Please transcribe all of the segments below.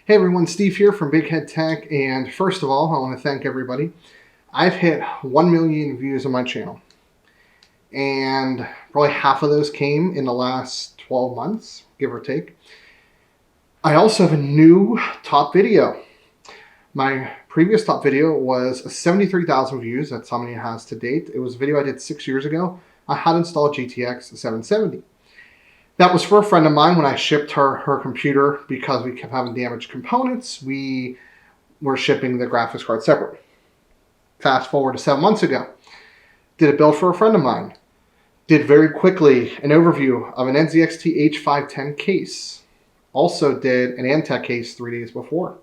Hey everyone, Steve here from Big Head Tech, and first of all, I want to thank everybody. I've hit 1 million views on my channel, and probably half of those came in the last 12 months, give or take. I also have a new top video. My previous top video was 73,000 views. That's how many it has to date. It was a video I did 6 years ago. I had installed GTX 770. That was for a friend of mine when I shipped her computer because we kept having damaged components. We were shipping the graphics card separately. Fast forward to 7 months ago. Did a build for a friend of mine. Did very quickly an overview of an NZXT H510 case. Also did an Antec case 3 days before.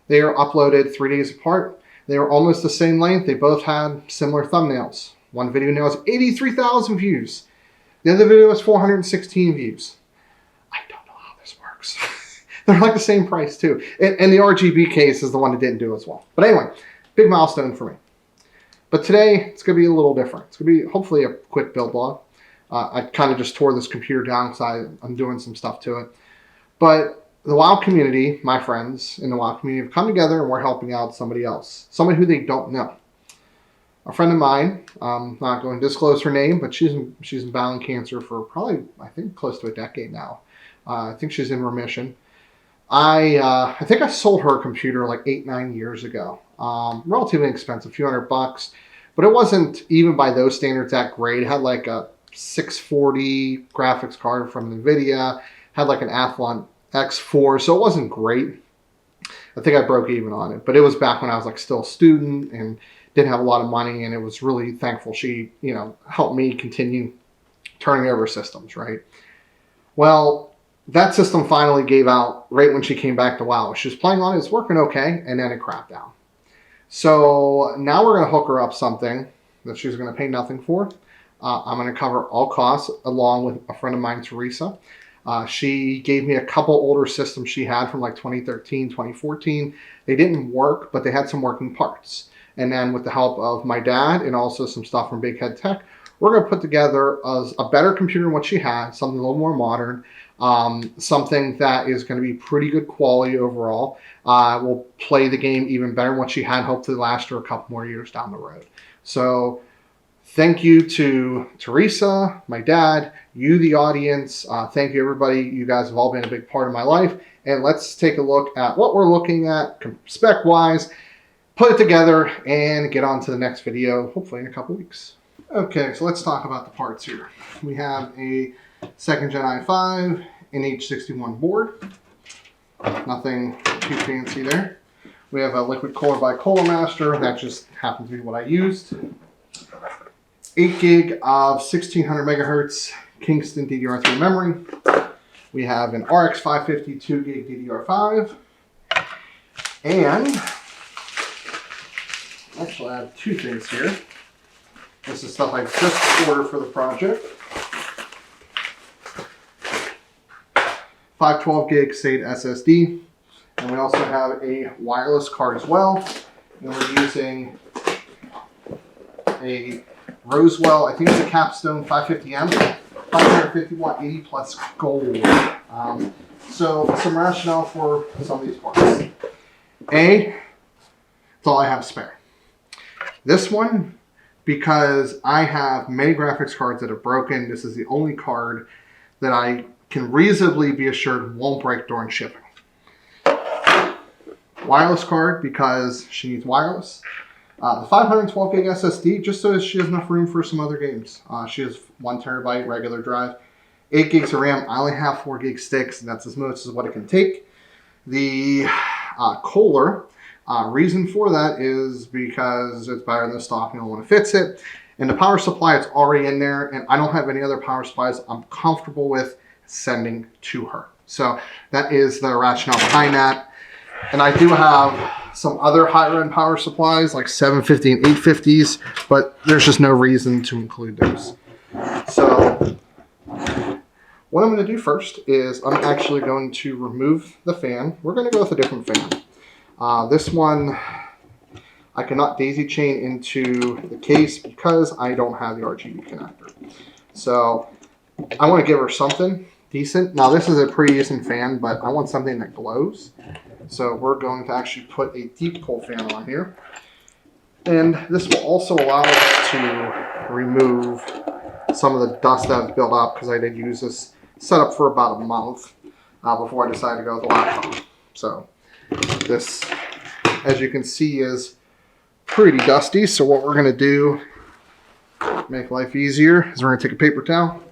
They are uploaded 3 days apart. They were almost the same length. They both had similar thumbnails. One video now has 83,000 views. The other video has 416 views. I don't know how this works. They're like the same price too. And the RGB case is the one that didn't do as well. But anyway, big milestone for me. But today, it's going to be a little different. It's going to be hopefully a quick build log. I kind of just tore this computer down because I'm doing some stuff to it. But the WoW community, my friends in the WoW community, have come together and we're helping out somebody else. Somebody who they don't know. A friend of mine, I'm not going to disclose her name, but she's in battling cancer for probably, I think, close to a decade now. I think she's in remission. I think I sold her a computer like 8-9 years ago. Relatively expensive, a few $100, but it wasn't even by those standards that great. It had like a 640 graphics card from NVIDIA, had like an Athlon X4, so it wasn't great. I think I broke even on it, but it was back when I was like still a student and didn't have a lot of money, and it was really thankful she, helped me continue turning over systems, right? Well, that system finally gave out right when she came back to WoW. She was playing on it, it's working okay, and then it crapped out. So now we're going to hook her up something that she's going to pay nothing for. I'm going to cover all costs along with a friend of mine, Teresa. She gave me a couple older systems she had from like 2013, 2014. They didn't work, but they had some working parts. And then with the help of my dad and also some stuff from Big Head Tech, we're going to put together a better computer than what she had, something a little more modern, something that is going to be pretty good quality overall. Will play the game even better than what she had, hopefully last her a couple more years down the road. So thank you to Teresa, my dad, you, the audience. Thank you, everybody. You guys have all been a big part of my life. And let's take a look at what we're looking at spec-wise, put it together, and get on to the next video, hopefully in a couple weeks. Okay, so let's talk about the parts here. We have a 2nd Gen i5, an H61 board. Nothing too fancy there. We have a Liquid Cooler by Cooler Master. That just happens to be what I used. 8 gig of 1600 megahertz Kingston DDR3 memory. We have an RX 550 2 gig DDR5. And actually, I have 2 things here. This is stuff I just ordered for the project. 512 gig SATA SSD. And we also have a wireless card as well. And we're using a Rosewell, I think it's a Capstone 550M, 550 watt 80 plus gold. So some rationale for some of these parts. That's all I have spare. This one, because I have many graphics cards that are broken, this is the only card that I can reasonably be assured won't break during shipping. Wireless card, because she needs wireless. The 512 gig SSD, just so she has enough room for some other games. She has 1 terabyte regular drive. 8 gigs of RAM. I only have 4 gig sticks, and that's as much as what it can take. The Kohler, reason for that is because it's better than the stock and the one that fits it. And the power supply is already in there, and I don't have any other power supplies I'm comfortable with sending to her. So that is the rationale behind that. And I do have some other higher end power supplies like 750 and 850s, but there's just no reason to include those. So what I'm going to do first is I'm actually going to remove the fan. We're going to go with a different fan. This one I cannot daisy chain into the case because I don't have the RGB connector. So I want to give her something decent. Now this is a pretty decent fan, but I want something that glows. So we're going to actually put a deep pull fan on here. And this will also allow us to remove some of the dust that's built up, because I did use this setup for about a month before I decided to go with the laptop. So this, as you can see, is pretty dusty. So what we're going to do, make life easier, is we're going to take a paper towel.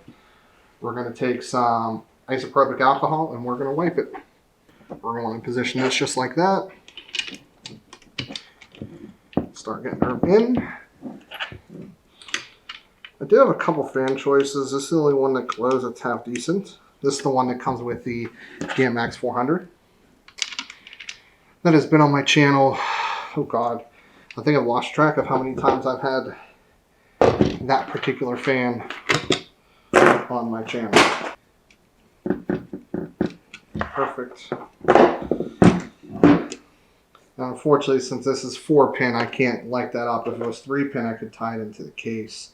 We're going to take some isopropyl alcohol and we're going to wipe it. We're going to position this just like that. Start getting her in. I do have a couple fan choices. This is the only one that glows that's half decent. This is the one that comes with the GMX 400. That has been on my channel, oh God, I think I've lost track of how many times I've had that particular fan on my channel. Perfect. Now, unfortunately, since this is 4-pin, I can't light that up. If it was 3-pin, I could tie it into the case.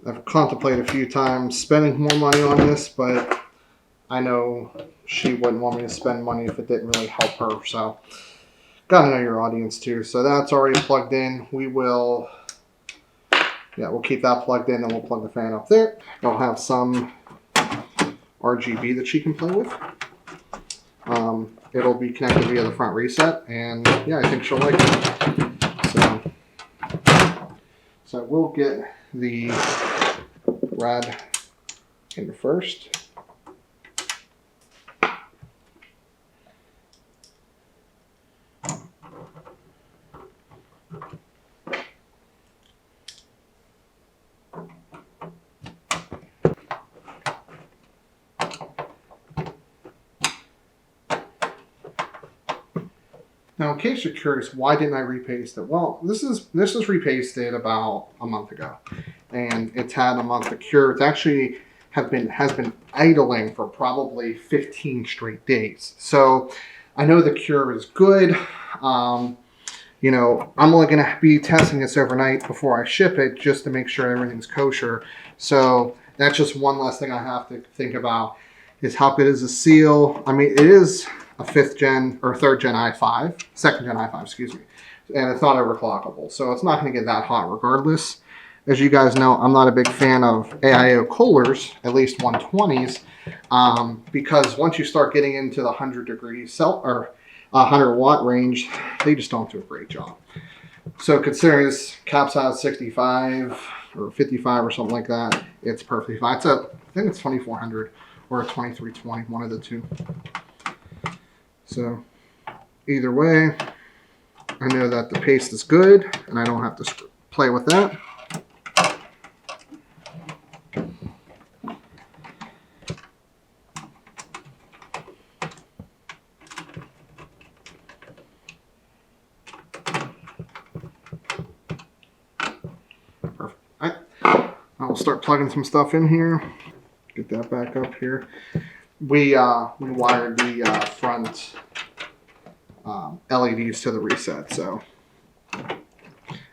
I've contemplated a few times spending more money on this, but I know she wouldn't want me to spend money if it didn't really help her. So, gotta know your audience too. So that's already plugged in. We'll keep that plugged in, and we'll plug the fan up there. It'll have some RGB that she can play with. It'll be connected via the front reset, and yeah, I think she'll like it. So we'll get the rad in first. Now, in case you're curious, why didn't I repaste it? Well, this is repasted about a month ago, and it's had a month to cure. It's actually has been idling for probably 15 straight days. So I know the cure is good. You know, I'm only going to be testing this overnight before I ship it, just to make sure everything's kosher. So that's just one less thing I have to think about, is how good is the seal. I mean, it is a 5th gen or 3rd gen i5, 2nd gen i5, excuse me. And it's not overclockable, so it's not going to get that hot regardless. As you guys know, I'm not a big fan of AIO coolers, at least 120s, because once you start getting into the 100 degrees or 100 watt range, they just don't do a great job. So considering this caps out at 65 or 55 or something like that, it's perfectly fine. I think it's 2400 or a 2320, one of the two. So either way, I know that the paste is good and I don't have to play with that. Perfect. All right. I'll start plugging some stuff in here. Get that back up here. We wired the front LEDs to the reset, so,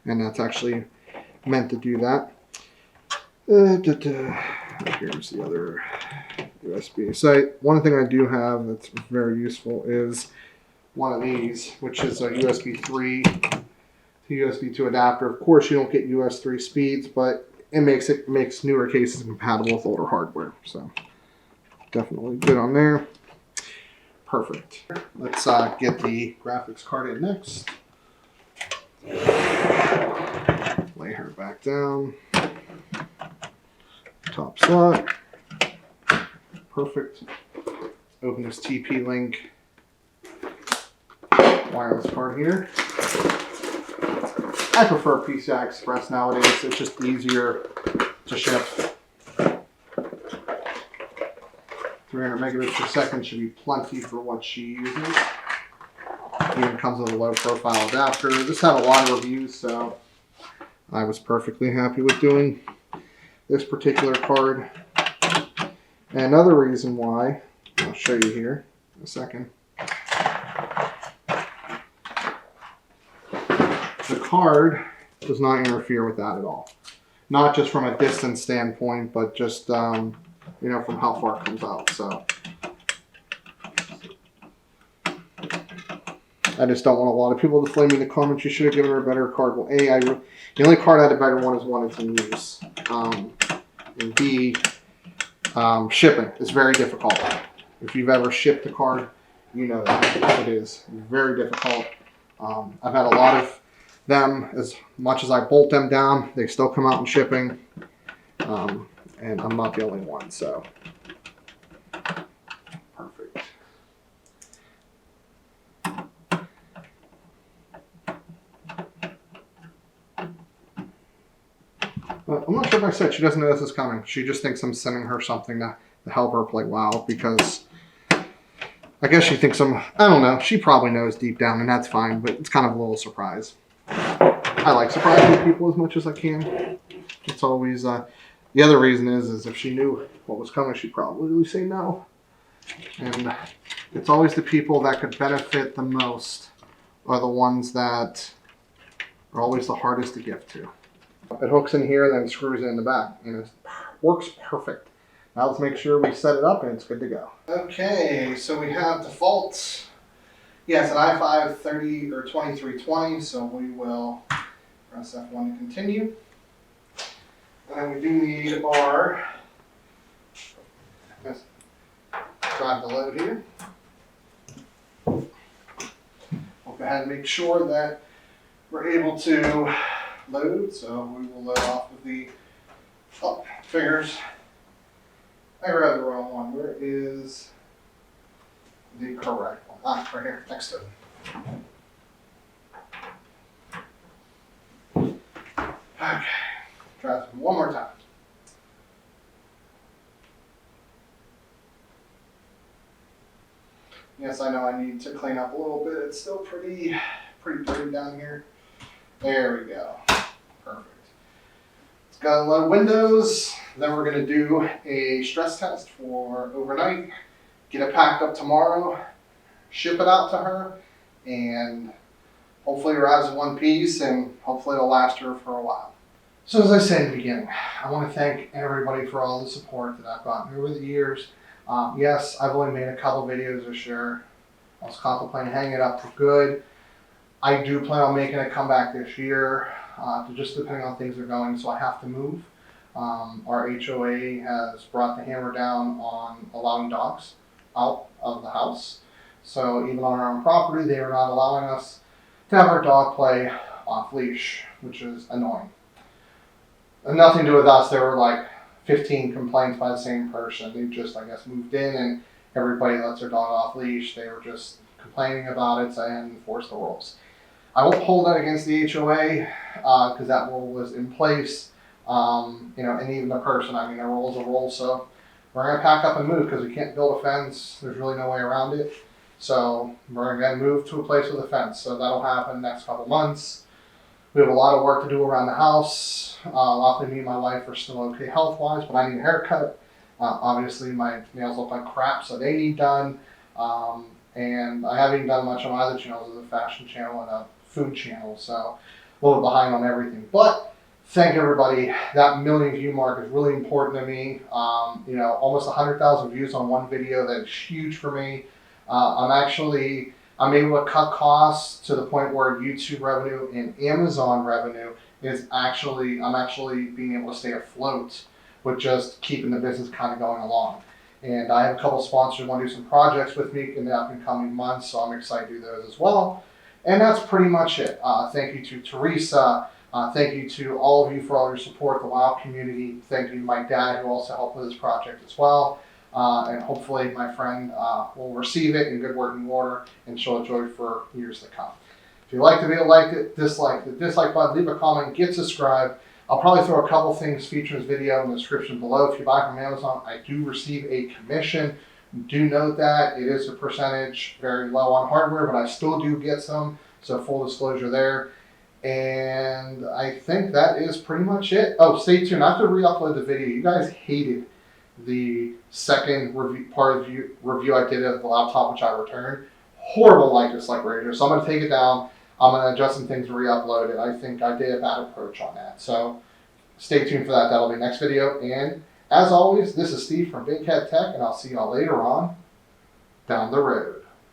and that's actually meant to do that. Here's the other USB. So one thing I do have that's very useful is one of these, which is a USB 3 to USB 2 adapter. Of course, you don't get US 3 speeds, but it makes newer cases compatible with older hardware. So definitely good on there. Perfect. Let's get the graphics card in next. Lay her back down. Top slot. Perfect. Open this TP-Link wireless card here. I prefer PCI Express nowadays. It's just easier to ship. 300 megabits per second should be plenty for what she uses. Even comes with a low profile adapter. This had a lot of reviews, so I was perfectly happy with doing this particular card. And another reason why, I'll show you here in a second. The card does not interfere with that at all. Not just from a distance standpoint, but just you know, from how far it comes out. So I just don't want a lot of people to flame me in the comments. You should have given her a better card. Well, A, the only card I had a better one is one that's in use. And B, shipping is very difficult. If you've ever shipped a card, you know that it is very difficult. I've had a lot of them. As much as I bolt them down, they still come out in shipping. And I'm not the only one, so perfect. I'm not sure if I said she doesn't know this is coming. She just thinks I'm sending her something to help her play WoW, because I guess she thinks I don't know. She probably knows deep down, and that's fine, but it's kind of a little surprise. I like surprising people as much as I can. It's always, the other reason is if she knew what was coming, she'd probably say no. And it's always the people that could benefit the most are the ones that are always the hardest to give to. It hooks in here, then screws in the back, and it works perfect. Now let's make sure we set it up and it's good to go. Okay, so we have default. Yeah, it's an i5 30 or 2320, so we will press F1 to continue. And we do need our drive the load here. We'll go ahead and make sure that we're able to load, so we will load off with the figures. I grabbed the wrong one. Where is the correct one? Ah, right here, next to it. Okay, try this one more time. Yes, I know I need to clean up a little bit. It's still pretty dirty down here. There we go. Perfect. It's got a load Windows. Then we're going to do a stress test for overnight. Get it packed up tomorrow. Ship it out to her. And hopefully it arrives in one piece. And hopefully it'll last her for a while. So as I said in the beginning, I want to thank everybody for all the support that I've gotten over the years. Yes, I've only made a couple videos this year. I was contemplating hanging it up for good. I do plan on making a comeback this year, just depending on things are going, so I have to move. Our HOA has brought the hammer down on allowing dogs out of the house. So even on our own property, they are not allowing us to have our dog play off leash, which is annoying. And nothing to do with us. There were like 15 complaints by the same person. They just, I guess, moved in and everybody lets their dog off leash. They were just complaining about it and enforce the rules. I won't hold that against the HOA because that rule was in place. And even the person, I mean, a rule is a rule. So we're going to pack up and move because we can't build a fence. There's really no way around it. So we're going to move to a place with a fence. So that'll happen next couple months. We have a lot of work to do around the house. Luckily, me and my wife are still okay health-wise, but I need a haircut. Obviously, my nails look like crap, so they need done. And I haven't even done much on my other channels, as a fashion channel and a food channel, so a little bit behind on everything. But thank everybody. That million view mark is really important to me. Almost 100,000 views on one video. That is huge for me. I'm able to cut costs to the point where YouTube revenue and Amazon revenue is I'm actually being able to stay afloat with just keeping the business kind of going along. And I have a couple of sponsors who want to do some projects with me in the up and coming months, so I'm excited to do those as well. And that's pretty much it. Thank you to Teresa. Thank you to all of you for all your support, the WoW community. Thank you to my dad, who also helped with this project as well. And hopefully my friend will receive it in good working order and show it joy for years to come. If you like the video, like it, dislike the dislike button, leave a comment, get subscribed. I'll probably throw a couple things featuring this video in the description below. If you buy from Amazon, I do receive a commission. Do note that it is a percentage, very low on hardware, but I still do get some. So full disclosure there. And I think that is pretty much it. Oh, stay tuned. I have to re-upload the video. You guys hated the second review I did of the laptop, which I returned. Horrible like-dislike ratio. So I'm going to take it down. I'm going to adjust some things and re-upload it. I think I did a bad approach on that. So stay tuned for that. That'll be next video. And as always, this is Steve from Big Cat Tech, and I'll see y'all later on down the road.